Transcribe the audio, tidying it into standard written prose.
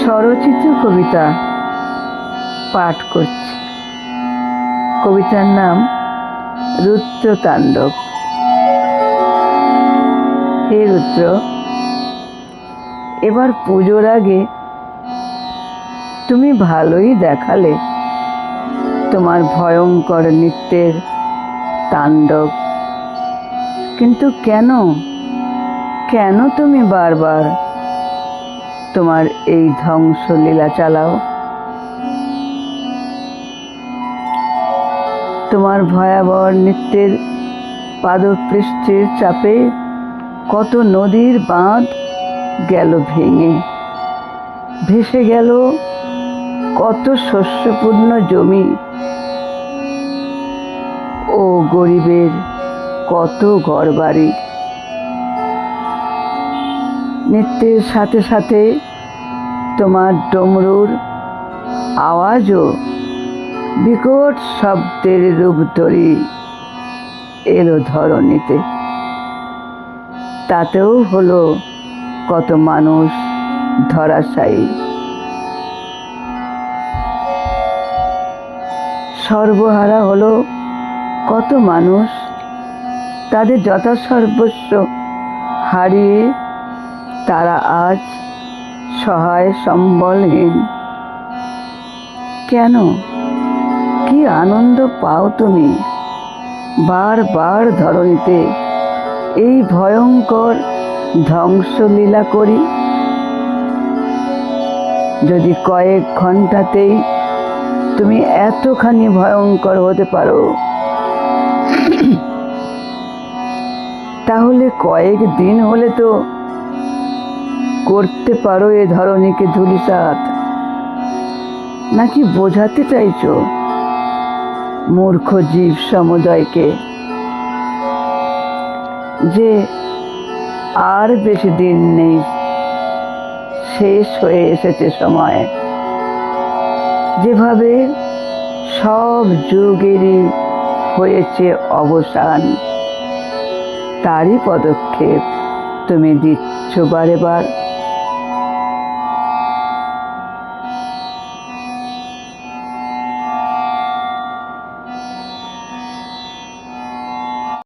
স্বরচিত কবিতা পাঠ করছি। কবিতার নাম রুদ্রতাণ্ডব। হে রুদ্র, এবার পুজোর আগে তুমি ভালোই দেখালে তোমার ভয়ঙ্কর নৃত্যের তাণ্ডব। কিন্তু কেন কেন তুমি বারবার তোমার এই ধ্বংসলীলা চালাও? তোমার ভয়াবহ নৃত্যের পাদপৃষ্ঠের চাপে কত নদীর বাঁধ গেল ভেঙে, ভেসে গেল কত শস্যপূর্ণ জমি ও গরিবের কত ঘরবাড়ি। নৃত্যের সাথে সাথে তোমার ডমরুর আওয়াজও বিকট শব্দের রূপ ধরি এলো ধরণীতে। তাতেও হলো কত মানুষ ধরাশায়ী। সর্বহারা হলো কত মানুষ, তাদের যথাসর্বস্ব হারিয়ে তারা আজ সহায় সম্বলহীন। কেন, কি আনন্দ পাও তুমি বারবার ধরণীতে এই ভয়ঙ্কর ধ্বংসলীলা করি? যদি কয়েক ঘন্টাতেই তুমি এতখানি ভয়ঙ্কর হতে পারো, তাহলে কয়েক দিন হলে তো করতে পারো এ ধরণীকে ধূলিসাৎ। নাকি বোঝাতে চাইছো মূর্খ জীব সমুদয়কে যে আর বেশি দিন নেই, শেষ হয়ে এসেছে সময়? যেভাবে সব যুগেরই হয়েছে অবসান, তারই পদক্ষেপ তুমি দিচ্ছ বারে বার।